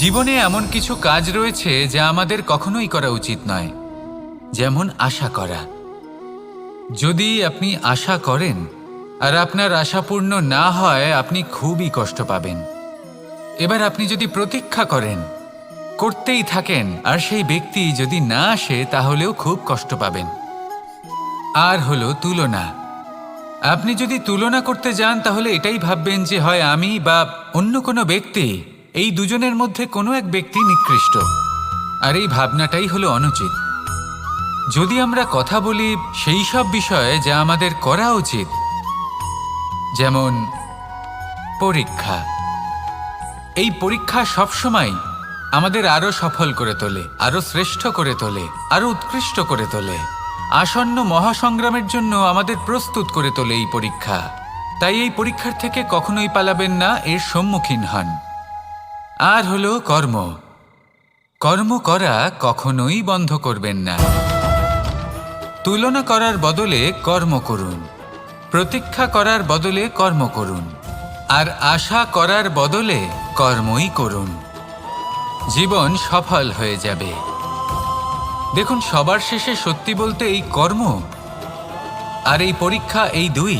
জীবনে এমন কিছু কাজ রয়েছে যা আমাদের কখনোই করা উচিত নয়, যেমন আশা করা। যদি আপনি আশা করেন আর আপনার আশা পূর্ণ না হয়, আপনি খুবই কষ্ট পাবেন। এবার আপনি যদি প্রতীক্ষা করেন, করতেই থাকেন, আর সেই ব্যক্তি যদি না আসে, তাহলেও খুব কষ্ট পাবেন। আর হলো তুলনা। আপনি যদি তুলনা করতে যান, তাহলে এটাই ভাববেন যে হয় আমি বা অন্য কোনো ব্যক্তি, এই দুজনের মধ্যে কোনো এক ব্যক্তি নিকৃষ্ট। আর এই ভাবনাটাই হলো অনুচিত। যদি আমরা কথা বলি সেই সব বিষয়ে যা আমাদের করা উচিত, যেমন পরীক্ষা। এই পরীক্ষা সবসময় আমাদের আরো সফল করে তোলে, আরো শ্রেষ্ঠ করে তোলে, আরো উৎকৃষ্ট করে তোলে। আসন্ন মহাসংগ্রামের জন্য আমাদের প্রস্তুত করে তোলে এই পরীক্ষা। তাই এই পরীক্ষার থেকে কখনোই পালাবেন না, এর সম্মুখীন হন। আর হলো কর্ম। কর্ম করা কখনোই বন্ধ করবেন না। তুলনা করার বদলে কর্ম করুন, প্রতীক্ষা করার বদলে কর্ম করুন, আর আশা করার বদলে কর্মই করুন। জীবন সফল হয়ে যাবে। দেখুন, সবার শেষে সত্যি বলতে এই কর্ম আর এই পরীক্ষা, এই দুই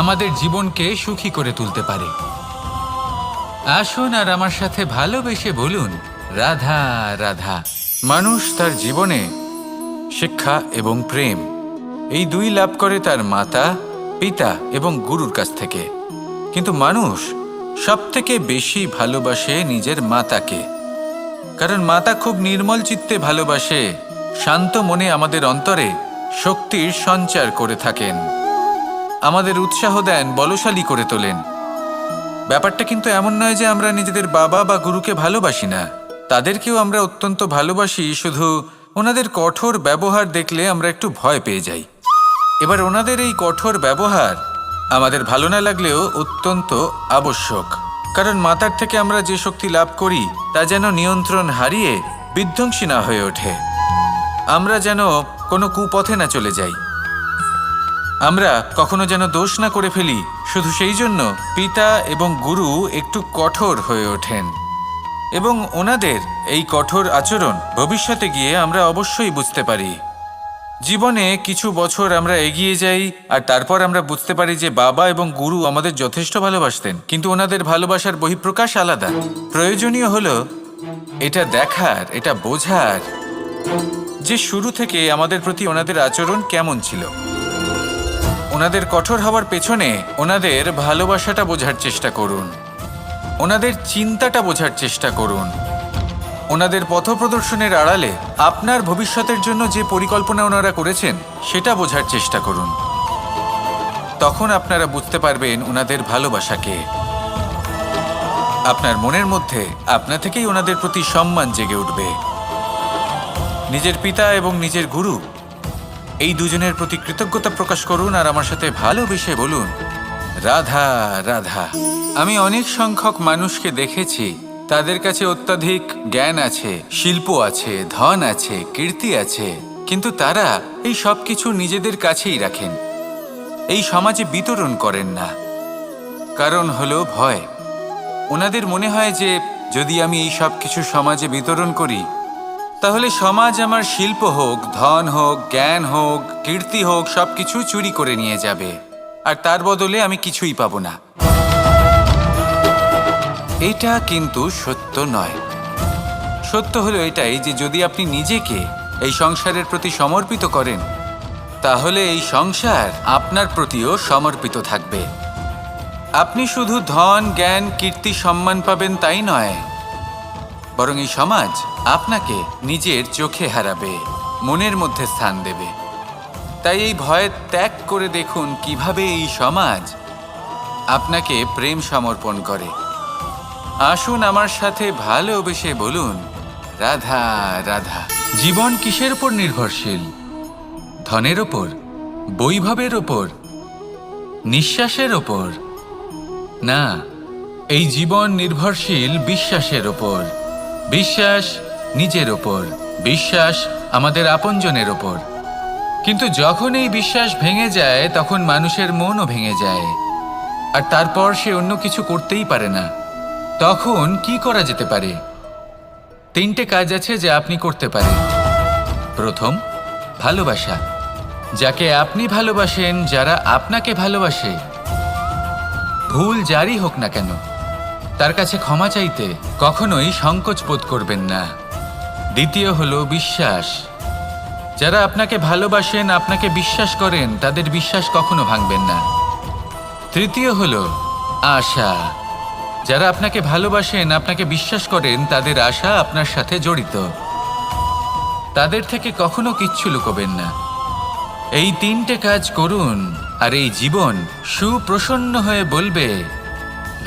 আমাদের জীবনকে সুখী করে তুলতে পারে। আসুন আর আমার সাথে ভালোবেসে বলুন, রাধা রাধা। মানুষ তার জীবনে শিক্ষা এবং প্রেম, এই দুই লাভ করে তার মাতা, পিতা এবং গুরুর কাছ থেকে। কিন্তু মানুষ সবথেকে বেশি ভালোবাসে নিজের মাতাকে, কারণ মাতা খুব নির্মল চিত্তে ভালোবাসে, শান্ত মনে আমাদের অন্তরে শক্তির সঞ্চার করে থাকেন, আমাদের উৎসাহ দেন, বলশালী করে তোলেন। ব্যাপারটা কিন্তু এমন নয় যে আমরা নিজেদের বাবা বা গুরুকে ভালোবাসি না, তাদেরকেও আমরা অত্যন্ত ভালোবাসি। শুধু ওনাদের কঠোর ব্যবহার দেখলে আমরা একটু ভয় পেয়ে যাই। এবার ওনাদের এই কঠোর ব্যবহার আমাদের ভালো না লাগলেও অত্যন্ত আবশ্যক, কারণ মাতার থেকে আমরা যে শক্তি লাভ করি তা যেন নিয়ন্ত্রণ হারিয়ে বিধ্বংসী না হয়ে ওঠে। আমরা যেন কোনো কুপথে না চলে যাই, আমরা কখনো যেন দোষ না করে ফেলি। শুধু সেই জন্য পিতা এবং গুরু একটু কঠোর হয়ে ওঠেন, এবং ওনাদের এই কঠোর আচরণ ভবিষ্যতে গিয়ে আমরা অবশ্যই বুঝতে পারি। জীবনে কিছু বছর আমরা এগিয়ে যাই আর তারপর আমরা বুঝতে পারি যে বাবা এবং গুরু আমাদের যথেষ্ট ভালোবাসতেন, কিন্তু ওনাদের ভালোবাসার বহিঃপ্রকাশ আলাদা। প্রয়োজনীয় হলো এটা দেখার, এটা বোঝার যে শুরু থেকে আমাদের প্রতি ওনাদের আচরণ কেমন ছিল। ওনাদের কঠোর হওয়ার পেছনে ওনাদের ভালোবাসাটা বোঝার চেষ্টা করুন, ওনাদের চিন্তাটা বোঝার চেষ্টা করুন, ওনাদের পথপ্রদর্শনের আড়ালে আপনার ভবিষ্যতের জন্য যে পরিকল্পনা ওনারা করেছেন সেটা বোঝার চেষ্টা করুন। তখন আপনারা বুঝতে পারবেন ওনাদের ভালোবাসাকে। আপনার মনের মধ্যে আপনা থেকেই ওনাদের প্রতি সম্মান জেগে উঠবে। নিজের পিতা এবং নিজের গুরু, এই দুজনের প্রতি কৃতজ্ঞতা প্রকাশ করুন আর আমার সাথে ভালোবেসে বলুন, রাধা রাধা। আমি অনেক সংখ্যক মানুষকে দেখেছি, তাদের কাছে অত্যাধিক জ্ঞান আছে, শিল্প আছে, ধন আছে, কীর্তি আছে, কিন্তু তারা এই সব কিছু নিজেদের কাছেই রাখেন, এই সমাজে বিতরণ করেন না। কারণ হলো ভয়। ওনাদের মনে হয় যে যদি আমি এই সব কিছু সমাজে বিতরণ করি, তাহলে সমাজ আমার শিল্প হোক, ধন হোক, জ্ঞান হোক, কীর্তি হোক, সব কিছু চুরি করে নিয়ে যাবে, আর তার বদলে আমি কিছুই পাবো না। এটা কিন্তু সত্য নয়। সত্য হলো এটাই যে যদি আপনি নিজেকে এই সংসারের প্রতি সমর্পিত করেন, তাহলে এই সংসার আপনার প্রতিও সমর্পিত থাকবে। আপনি শুধু ধন, জ্ঞান, কীর্তি, সম্মান পাবেন তাই নয়, বরং এই সমাজ আপনাকে নিজের চোখে হারাবে, মনের মধ্যে স্থান দেবে। তাই এই ভয় ত্যাগ করে দেখুন কিভাবে এই সমাজ আপনাকে প্রেম সমর্পণ করে। আসুন আমার সাথে ভালোবেসে বলুন, রাধা রাধা। জীবন কিসের উপর নির্ভরশীল? ধনের ওপর, বৈভবের ওপর, নিঃশ্বাসের ওপর? না, এই জীবন নির্ভরশীল বিশ্বাসের ওপর। বিশ্বাস নিজের ওপর, বিশ্বাস আমাদের আপনজনের ওপর। কিন্তু যখন এই বিশ্বাস ভেঙে যায়, তখন মানুষের মনও ভেঙে যায়, আর তারপর সে অন্য কিছু করতেই পারে না। তখন কি করা যেতে পারে? তিনটে কাজ আছে যা আপনি করতে পারেন। প্রথম, ভালোবাসা। যাকে আপনি ভালোবাসেন, যারা আপনাকে ভালোবাসে, ভুল যারই হোক না কেন, তার কাছে ক্ষমা চাইতে কখনোই সংকোচ বোধ করবেন না। দ্বিতীয় হলো বিশ্বাস। যারা আপনাকে ভালোবাসেন, আপনাকে বিশ্বাস করেন, তাদের বিশ্বাস কখনো ভাঙবেন না। তৃতীয় হলো আশা। যারা আপনাকে ভালোবাসেন, আপনাকে বিশ্বাস করেন, তাদের আশা আপনার সাথে জড়িত। তাদের থেকে কখনো কিচ্ছু লুকোবেন না। এই তিনটে কাজ করুন আর এই জীবন সুপ্রসন্ন হয়ে বলবে,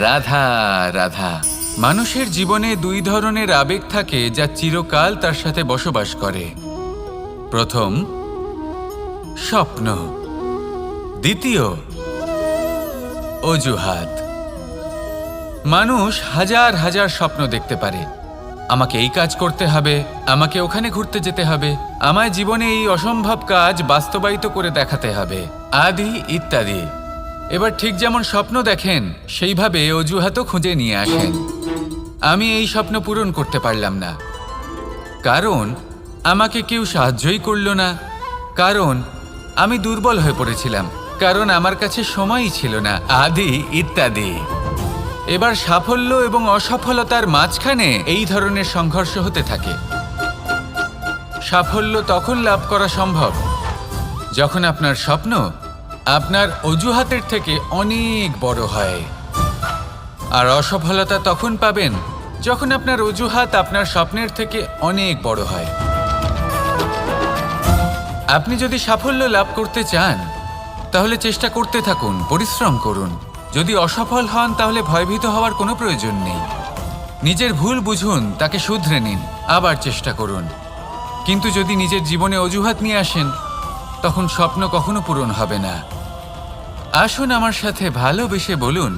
রাধা রাধা। মানুষের জীবনে দুই ধরনের আবেগ থাকে যা চিরকাল তার সাথে বসবাস করে। প্রথম, স্বপ্ন। দ্বিতীয়, অজুহাত। মানুষ হাজার হাজার স্বপ্ন দেখতে পারে। আমাকে এই কাজ করতে হবে, আমাকে ওখানে ঘুরতে যেতে হবে, আমায় জীবনে এই অসম্ভব কাজ বাস্তবায়িত করে দেখাতে হবে, আদি ইত্যাদি। এবার ঠিক যেমন স্বপ্ন দেখেন, সেইভাবে অজুহাতও খুঁজে নিয়ে আসেন। আমি এই স্বপ্ন পূরণ করতে পারলাম না, কারণ আমাকে কেউ সাহায্যই করল না, কারণ আমি দুর্বল হয়ে পড়েছিলাম, কারণ আমার কাছে সময়ই ছিল না, আদি ইত্যাদি। এবার সাফল্য এবং অসফলতার মাঝখানে এই ধরনের সংঘর্ষ হতে থাকে। সাফল্য তখন লাভ করা সম্ভব যখন আপনার স্বপ্ন আপনার অজুহাতের থেকে অনেক বড় হয়, আর অসফলতা তখন পাবেন যখন আপনার অজুহাত আপনার স্বপ্নের থেকে অনেক বড় হয়। আপনি যদি সাফল্য লাভ করতে চান, তাহলে চেষ্টা করতে থাকুন, পরিশ্রম করুন। যদি অসফল হন, তাহলে ভয়ভীত হওয়ার কোনো প্রয়োজন নেই। নিজের ভুল বুঝুন, তাকে শুধরে নিন, আবার চেষ্টা করুন। কিন্তু যদি নিজের জীবনে অজুহাত নিয়ে আসেন, তখন স্বপ্ন কখনো পূরণ হবে না। আসুন আমার সাথে ভালোবেসে বলুন,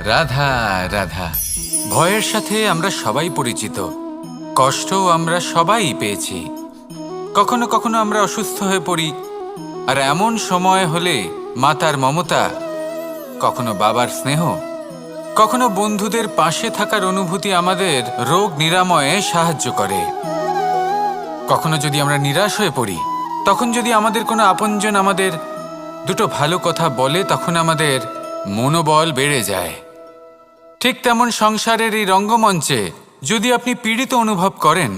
রাধা রাধা। ভয়ের সাথে আমরা সবাই পরিচিত, কষ্টও আমরা সবাই পেয়েছি। কখনো কখনো আমরা অসুস্থ হয়ে পড়ি, আর এমন সময় হলে মাতার মমতা, কখনো বাবার স্নেহ, কখনো বন্ধুদের পাশে থাকার অনুভূতি আমাদের রোগ নিরাময়ে সাহায্য করে। কখনো যদি আমরা নিরাশ হয়ে পড়ি, তখন যদি আমাদের কোনো আপনজন আমাদের দুটো ভালো কথা বলে, তখন আমাদের মনোবল বেড়ে যায়। ঠিক তেমন সংসারের এই রঙ্গমঞ্চে যদি আপনি পীড়িত অনুভব করেন,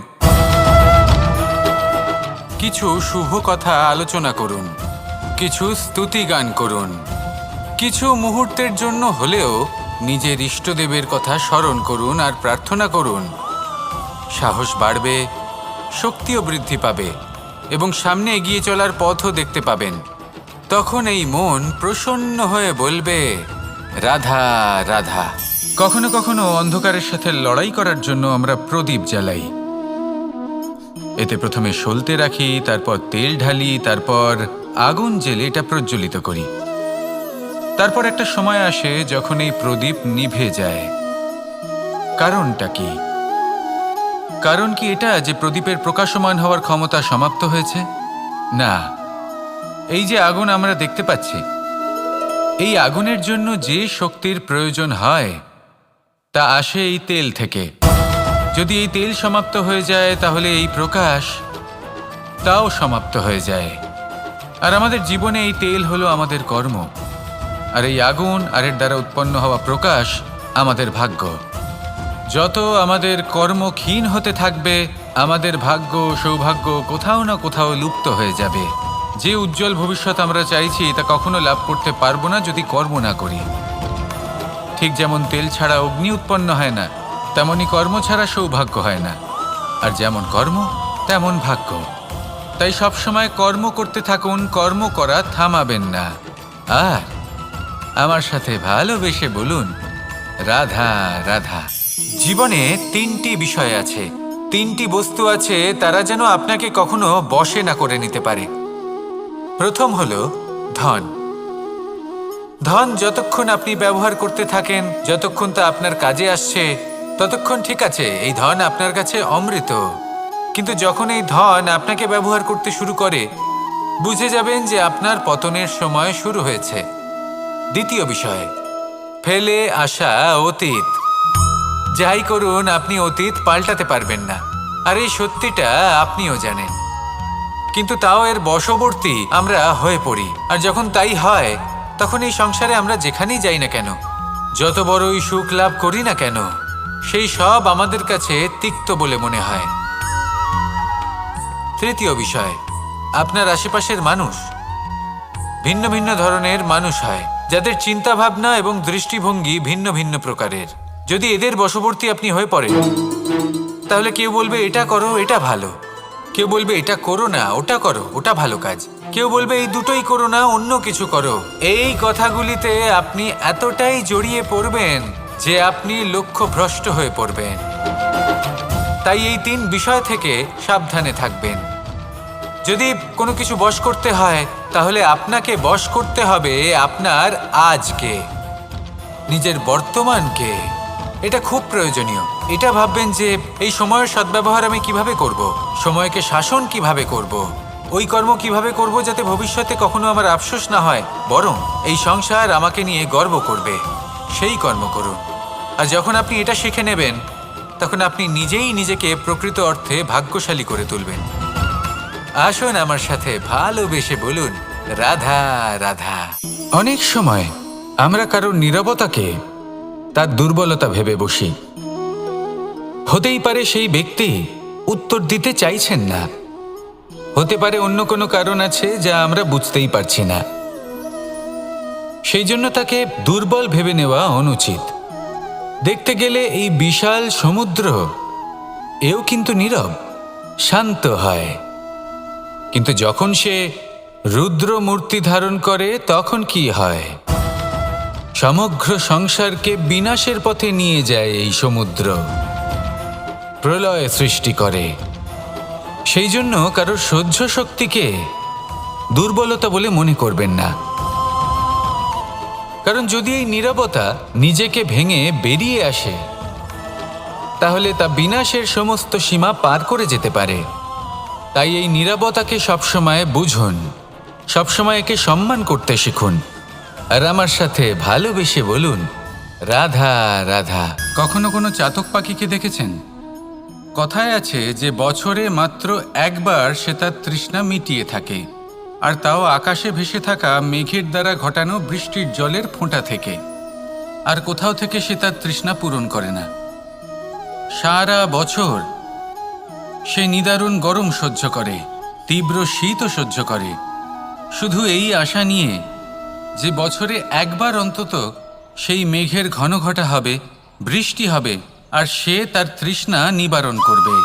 কিছু শুভ কথা আলোচনা করুন, কিছু স্তুতি গান করুন, কিছু মুহূর্তের জন্য হলেও নিজের ইষ্টদেবের কথা স্মরণ করুন আর প্রার্থনা করুন। সাহস বাড়বে, শক্তিও বৃদ্ধি পাবে এবং সামনে এগিয়ে চলার পথও দেখতে পাবেন। তখন এই মন প্রসন্ন হয়ে বলবে, রাধা রাধা। কখনো কখনো অন্ধকারের সাথে লড়াই করার জন্য আমরা প্রদীপ জ্বালাই। এতে প্রথমে সলতে রাখি, তারপর তেল ঢালি, তারপর আগুন জ্বেলে এটা প্রজ্বলিত করি। তারপর একটা সময় আসে যখন এই প্রদীপ নিভে যায়। কারণটা কি? কারণ কি এটা যে প্রদীপের প্রকাশমান হওয়ার ক্ষমতা সমাপ্ত হয়েছে? না। এই যে আগুন আমরা দেখতে পাচ্ছি, এই আগুনের জন্য যে শক্তির প্রয়োজন হয় তা আসে এই তেল থেকে। যদি এই তেল সমাপ্ত হয়ে যায়, তাহলে এই প্রকাশ তাও সমাপ্ত হয়ে যায়। আর আমাদের জীবনে এই তেল হলো আমাদের কর্ম, আর এই আগুন আর এর দ্বারা উৎপন্ন হওয়া প্রকাশ আমাদের ভাগ্য। যত আমাদের কর্ম ক্ষীণ হতে থাকবে, আমাদের ভাগ্য সৌভাগ্য কোথাও না কোথাও লুপ্ত হয়ে যাবে। যে উজ্জ্বল ভবিষ্যৎ আমরা চাইছি তা কখনো লাভ করতে পারবো না যদি কর্ম না করি। ঠিক যেমন তেল ছাড়া অগ্নি উৎপন্ন হয় না, তেমনি কর্ম ছাড়া সৌভাগ্য হয় না। আর যেমন কর্ম তেমন ভাগ্য। তাই সবসময় কর্ম করতে থাকুন, কর্ম করা থামাবেন না। আর আমার সাথে ভালোবেসে বলুন, রাধা রাধা। জীবনে তিনটি বিষয় আছে, তিনটি বস্তু আছে, তারা যেন আপনাকে কখনো বশে না করে নিতে পারে। প্রথম হলো ধন। ধন যতক্ষণ আপনি ব্যবহার করতে থাকেন, যতক্ষণ তা আপনার কাজে আসছে, ততক্ষণ ঠিক আছে, এই ধন আপনার কাছে অমৃত। কিন্তু যখন এই ধন আপনাকে ব্যবহার করতে শুরু করে, বুঝে যাবেন যে আপনার পতনের সময় শুরু হয়েছে। দ্বিতীয় বিষয়, ফেলে আসা অতীত। যাই করুন আপনি অতীত পাল্টাতে পারবেন না, আর এই সত্যিটা আপনিও জানেন। কিন্তু তাও এর বশবর্তী আমরা হয়ে পড়ি, আর যখন তাই হয় তখন এই সংসারে আমরা যেখানেই যাই না কেন, যত বড়ই সুখ লাভ করি না কেন, সেই সব আমাদের কাছে তিক্ত বলে মনে হয়। তৃতীয় বিষয়, আপনার আশেপাশের মানুষ ভিন্ন ভিন্ন ধরনের মানুষ হয়, যাদের চিন্তা ভাবনা এবং দৃষ্টিভঙ্গি ভিন্ন ভিন্ন প্রকারের। যদি এদের বশবর্তী আপনি হয়ে পড়েন, তাহলে কেউ বলবে এটা করো, এটা ভালো, কেউ বলবে এটা করো না, ওটা করো, ওটা ভালো কাজ, কেউ বলবে এই দুটোই করো না, অন্য কিছু করো। এই কথাগুলিতে আপনি এতটাই জড়িয়ে পড়বেন যে আপনি লক্ষ্যভ্রষ্ট হয়ে পড়বেন। তাই এই 3 বিষয় থেকে সাবধানে থাকবেন। যদি কোনো কিছু বশ করতে হয়, তাহলে আপনাকে বশ করতে হবে আপনার আজকে, নিজের বর্তমানকে। এটা খুব প্রয়োজনীয়। এটা ভাববেন যে এই সময়ের সদ্ব্যবহার আমি কিভাবে করব, সময়কে শাসন কিভাবে করব, ওই কর্ম কিভাবে করব যাতে ভবিষ্যতে কখনো আমার আফসোস না হয়, বরং এই সংসার আমাকে নিয়ে গর্ব করবে, সেই কর্ম করুন। আর যখন আপনি এটা শিখে নেবেন, তখন আপনি নিজেই নিজেকে প্রকৃত অর্থে ভাগ্যশালী করে তুলবেন। আসুন আমার সাথে ভালোবেসে বলুন, রাধা রাধা। অনেক সময় আমরা কারোর নীরবতাকে তার দুর্বলতা ভেবে বসি। হতেই পারে সেই ব্যক্তি উত্তর দিতে চাইছেন না, হতে পারে অন্য কোনো কারণ আছে যা আমরা বুঝতেই পারছি না। সেই জন্য তাকে দুর্বল ভেবে নেওয়া অনুচিত। দেখতে গেলে এই বিশাল সমুদ্র এও কিন্তু নীরব, শান্ত হয়। কিন্তু যখন সে রুদ্র মূর্তি ধারণ করে তখন কি হয়? সমগ্র সংসারকে বিনাশের পথে নিয়ে যায় এই সমুদ্র, প্রলয় সৃষ্টি করে। সেই জন্য কারোর সহ্য শক্তিকে দুর্বলতা বলে মনে করবেন না, কারণ যদি এই নীরবতা নিজেকে ভেঙে বেরিয়ে আসে, তাহলে তা বিনাশের সমস্ত সীমা পার করে যেতে পারে। তাই এই নীরবতাকে সবসময় বুঝুন, সবসময় একে সম্মান করতে শিখুন, আর আমার সাথে ভালোবেসে বলুন, রাধা রাধা। কখনো কোনো চাতক পাখিকে দেখেছেন? কথায় আছে যে বছরে মাত্র একবার সে তার তৃষ্ণা মিটিয়ে থাকে, আর তাও আকাশে ভেসে থাকা মেঘের দ্বারা ঘটানো বৃষ্টির জলের ফোঁটা থেকে। আর কোথাও থেকে সে তার তৃষ্ণা পূরণ করে না। সারা বছর সে নিদারুণ গরম সহ্য করে, তীব্র শীতও সহ্য করে, শুধু এই আশা নিয়ে যে বছরে একবার অন্তত সেই মেঘের ঘন ঘটা হবে, বৃষ্টি হবে, আর সে তার তৃষ্ণা নিবারণ করবে।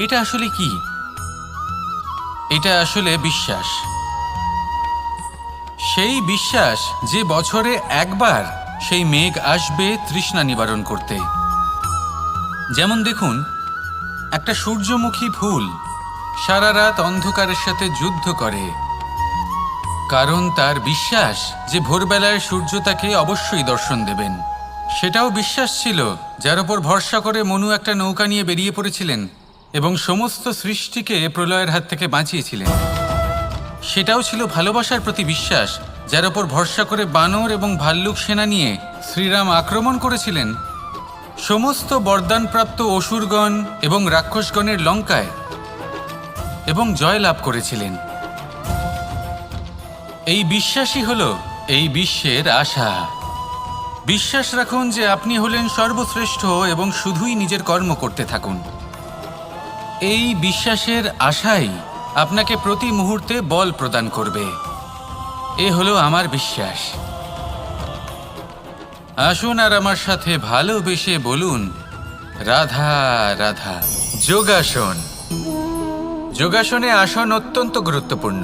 এটা আসলে কি? এটা আসলে বিশ্বাস। সেই বিশ্বাস যে বছরে একবার সেই মেঘ আসবে তৃষ্ণা নিবারণ করতে। যেমন দেখুন, একটা সূর্যমুখী ফুল সারা রাত অন্ধকারের সাথে যুদ্ধ করে, কারণ তার বিশ্বাস যে ভোরবেলায় সূর্য তাকে অবশ্যই দর্শন দেবেন। সেটাও বিশ্বাস ছিল যার ওপর ভরসা করে মনু একটা নৌকা নিয়ে বেরিয়ে পড়েছিলেন এবং সমস্ত সৃষ্টিকে প্রলয়ের হাত থেকে বাঁচিয়েছিলেন। সেটাও ছিল ভালোবাসার প্রতি বিশ্বাস, যার ওপর ভরসা করে বানর এবং ভাল্লুক সেনা নিয়ে শ্রীরাম আক্রমণ করেছিলেন সমস্ত বরদানপ্রাপ্ত অসুরগণ এবং রাক্ষসগণের লঙ্কায়, এবং জয় লাভ করেছিলেন। এই বিশ্বাসই হল এই বিশ্বের আশা। বিশ্বাস রাখুন যে আপনি হলেন সর্বশ্রেষ্ঠ এবং শুধুই নিজের কর্ম করতে থাকুন। এই বিশ্বাসের আশাই আপনাকে প্রতি মুহূর্তে বল প্রদান করবে। এ হলো আমার বিশ্বাস। আসুন আর আমার সাথে ভালোবেসে বলুন, রাধা রাধা। যোগাসন। যোগাসনে আসন অত্যন্ত গুরুত্বপূর্ণ।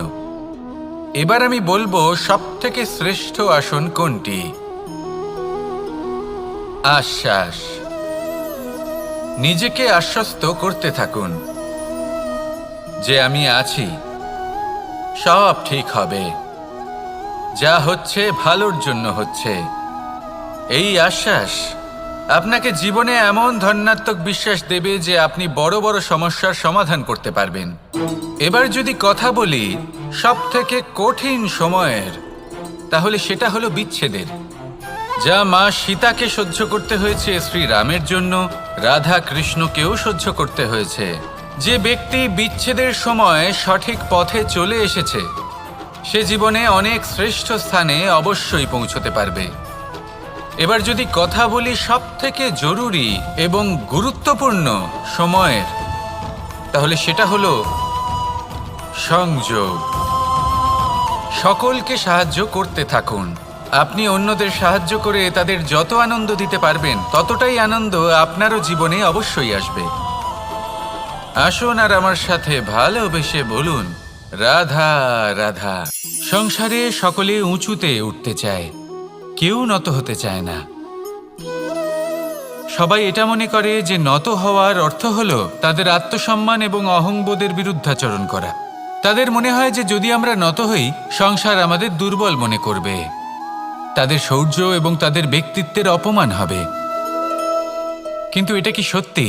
এবার আমি বলবো সবথেকে শ্রেষ্ঠ আসন কোনটি। আশ্বাস। নিজেকে আশ্বস্ত করতে থাকুন যে আমি আছি, সব ঠিক হবে, যা হচ্ছে ভালোর জন্য হচ্ছে। এই আশ্বাস আপনাকে জীবনে এমন ধন্যাত্মক বিশ্বাস দেবে যে আপনি বড় বড় সমস্যার সমাধান করতে পারবেন। এবার যদি কথা বলি সবথেকে কঠিন সময়ের, তাহলে সেটা হলো বিচ্ছেদের। যা মা সীতাকে সহ্য করতে হয়েছে শ্রীরামের জন্য, রাধা কৃষ্ণকেও সহ্য করতে হয়েছে। যে ব্যক্তি বিচ্ছেদের সময় সঠিক পথে চলে এসেছে, সে জীবনে অনেক শ্রেষ্ঠ স্থানে অবশ্যই পৌঁছতে পারবে। এবার যদি কথা বলি সবথেকে জরুরি এবং গুরুত্বপূর্ণ সময়ের, তাহলে সেটা হলো সংযোগ। সকলকে সাহায্য করতে থাকুন। আপনি অন্যদের সাহায্য করে তাদের যত আনন্দ দিতে পারবেন, ততটাই আনন্দ আপনারও জীবনে অবশ্যই আসবে। আসুন আর আমার সাথে ভালোবেসে বলুন, রাধা রাধা। সংসারে সকলে উঁচুতে উঠতে চায়, কেউ নত হতে চায় না। সবাই এটা মনে করে যে নত হওয়ার অর্থ হলো তাদের আত্মসম্মান এবং অহংবোধের বিরুদ্ধাচরণ করা। তাদের মনে হয় যে যদি আমরা নত হই, সংসার আমাদের দুর্বল মনে করবে, তাদের শৌর্য এবং তাদের ব্যক্তিত্বের অপমান হবে। কিন্তু এটা কি সত্যি?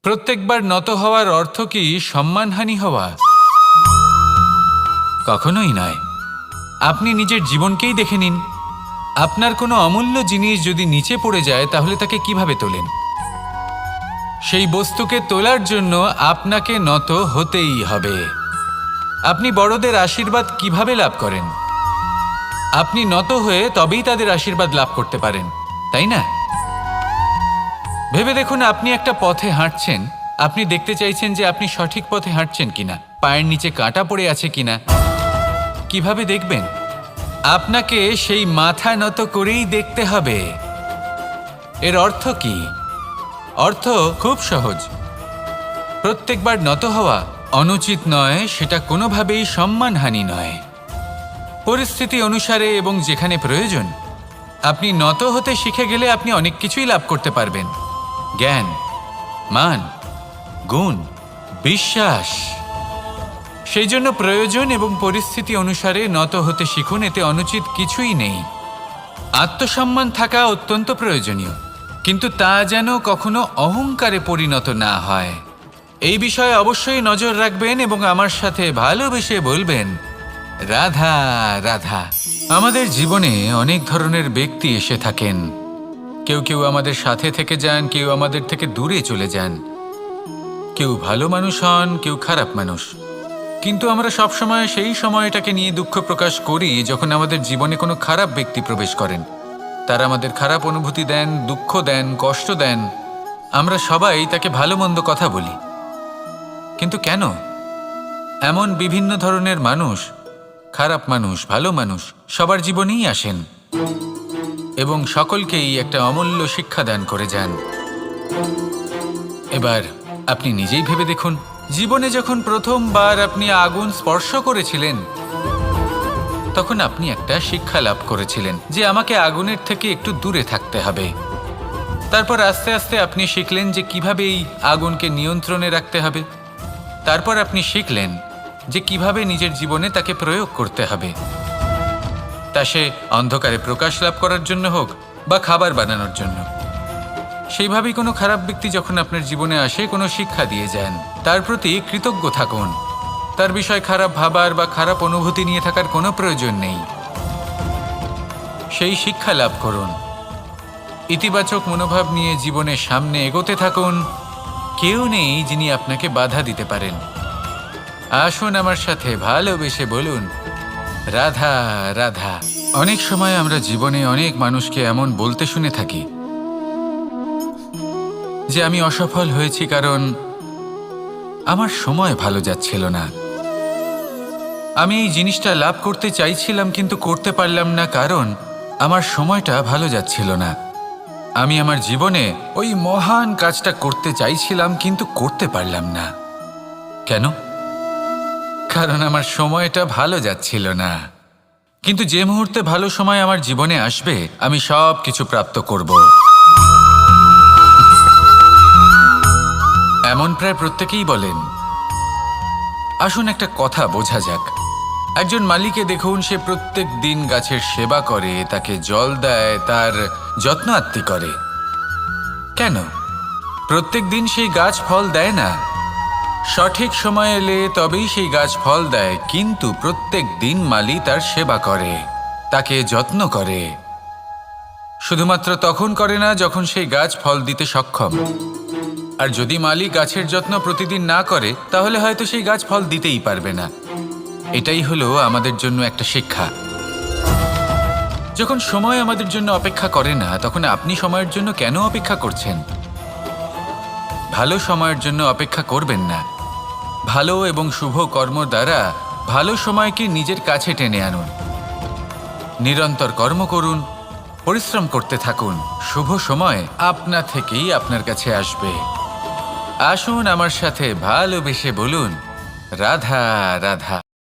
প্রত্যেকবার নত হওয়ার অর্থ কি সম্মানহানি হওয়া? কখনোই নয়। আপনি নিজের জীবনকেই দেখে নিন। আপনার কোনো অমূল্য জিনিস যদি নিচে পড়ে যায়, তাহলে তাকে কিভাবে তোলেন? সেই বস্তুকে তোলার জন্য আপনাকে নত হতেই হবে। আপনি বড়দের আশীর্বাদ কিভাবে লাভ করেন? আপনি নত হয়ে তবেই তাদের আশীর্বাদ লাভ করতে পারেন, তাই না? ভেবে দেখুন, আপনি একটা পথে হাঁটছেন। আপনি দেখতে চাইছেন যে আপনি সঠিক পথে হাঁটছেন কিনা, পায়ের নিচে কাঁটা পড়ে আছে কিনা। কিভাবে দেখবেন? আপনাকে সেই মাথা নত করেই দেখতে হবে। এর অর্থ কি? অর্থ খুব সহজ। প্রত্যেকবার নত হওয়া অনুচিত নয়, সেটা কোনোভাবেই সম্মানহানি নয়। পরিস্থিতি অনুসারে এবং যেখানে প্রয়োজন, আপনি নত হতে শিখে গেলে আপনি অনেক কিছুই লাভ করতে পারবেন। জ্ঞান, মান, গুণ, বিশ্বাস। সেই জন্য প্রয়োজন এবং পরিস্থিতি অনুসারে নত হতে শিখুন। এতে অনুচিত কিছুই নেই। আত্মসম্মান থাকা অত্যন্ত প্রয়োজনীয়, কিন্তু তা যেন কখনো অহংকারে পরিণত না হয়। এই বিষয়ে অবশ্যই নজর রাখবেন এবং আমার সাথে ভালোবেসে বলবেন, রাধা রাধা। আমাদের জীবনে অনেক ধরনের ব্যক্তি এসে থাকেন। কেউ কেউ আমাদের সাথে থেকে যান, কেউ আমাদের থেকে দূরে চলে যান। কেউ ভালো মানুষ হন, কেউ খারাপ মানুষ। কিন্তু আমরা সবসময় সেই সময়টাকে নিয়ে দুঃখ প্রকাশ করি যখন আমাদের জীবনে কোনো খারাপ ব্যক্তি প্রবেশ করেন। তারা আমাদের খারাপ অনুভূতি দেন, দুঃখ দেন, কষ্ট দেন। আমরা সবাই তাকে ভালো মন্দ কথা বলি। কিন্তু কেন? এমন বিভিন্ন ধরনের মানুষ, খারাপ মানুষ, ভালো মানুষ, সবার জীবনেই আসেন এবং সকলকেই একটা অমূল্য শিক্ষা দান করে যান। এবার আপনি নিজেই ভেবে দেখুন, জীবনে যখন প্রথমবার আপনি আগুন স্পর্শ করেছিলেন, তখন আপনি একটা শিক্ষা লাভ করেছিলেন যে আমাকে আগুনের থেকে একটু দূরে থাকতে হবে। তারপর আস্তে আস্তে আপনি শিখলেন যে কিভাবে এই আগুনকে নিয়ন্ত্রণে রাখতে হবে। তারপর আপনি শিখলেন যে কিভাবে নিজের জীবনে তাকে প্রয়োগ করতে হবে, তা সে অন্ধকারে প্রকাশ লাভ করার জন্য হোক বা খাবার বানানোর জন্য। সেইভাবেই কোনো খারাপ ব্যক্তি যখন আপনার জীবনে আসে, কোনো শিক্ষা দিয়ে যান, তার প্রতি কৃতজ্ঞ থাকুন। তার বিষয় খারাপ ভাবার বা খারাপ অনুভূতি নিয়ে থাকার কোনো প্রয়োজন নেই। সেই শিক্ষা লাভ করুন। ইতিবাচক মনোভাব নিয়ে জীবনের সামনে এগোতে থাকুন। কেউ নেই যিনি আপনাকে বাধা দিতে পারেন। আসুন আমার সাথে ভালোবেসে বলুন, রাধা রাধা। অনেক সময় আমরা জীবনে অনেক মানুষকে এমন বলতে শুনে থাকি যে আমি অসফল হয়েছি কারণ আমার সময় ভালো যাচ্ছিল না। আমি এই জিনিসটা লাভ করতে চাইছিলাম কিন্তু করতে পারলাম না কারণ আমার সময়টা ভালো যাচ্ছিল না। আমি আমার জীবনে ওই মহান কাজটা করতে চাইছিলাম কিন্তু করতে পারলাম না। কেন? কারণ আমার সময়টা ভালো যাচ্ছিল না। কিন্তু যে মুহূর্তে ভালো সময় আমার জীবনে আসবে, আমি সব কিছু প্রাপ্ত করব। এমন প্রায় প্রত্যেকেই বলেন। আসুন একটা কথা বোঝা যাক। একজন মালিকে দেখুন, সে প্রত্যেক দিন গাছের সেবা করে, তাকে জল দেয়, তার যত্ন আত্তি করে। কেন? প্রত্যেক দিন সেই গাছ ফল দেয় না। সঠিক সময় এলে তবেই সেই গাছ ফল দেয়, কিন্তু প্রত্যেক দিন মালি তার সেবা করে, তাকে যত্ন করে। শুধুমাত্র তখন করে না যখন সেই গাছ ফল দিতে সক্ষম। আর যদি মালি গাছের যত্ন প্রতিদিন না করে তাহলে হয়তো সেই গাছ ফল দিতেই পারবে না। এটাই হলো আমাদের জন্য একটা শিক্ষা। যখন সময় আমাদের জন্য অপেক্ষা করে না, তখন আপনি সময়ের জন্য কেন অপেক্ষা করছেন? ভালো সময়ের জন্য অপেক্ষা করবেন না। ভালো এবং শুভ কর্ম দ্বারা ভালো সময়কে নিজের কাছে টেনে আনুন। নিরন্তর কর্ম করুন, পরিশ্রম করতে থাকুন। শুভ সময় আপনা থেকেই আপনার কাছে আসবে। আসুন আমার সাথে ভালোবেসে বলুন, রাধা রাধা।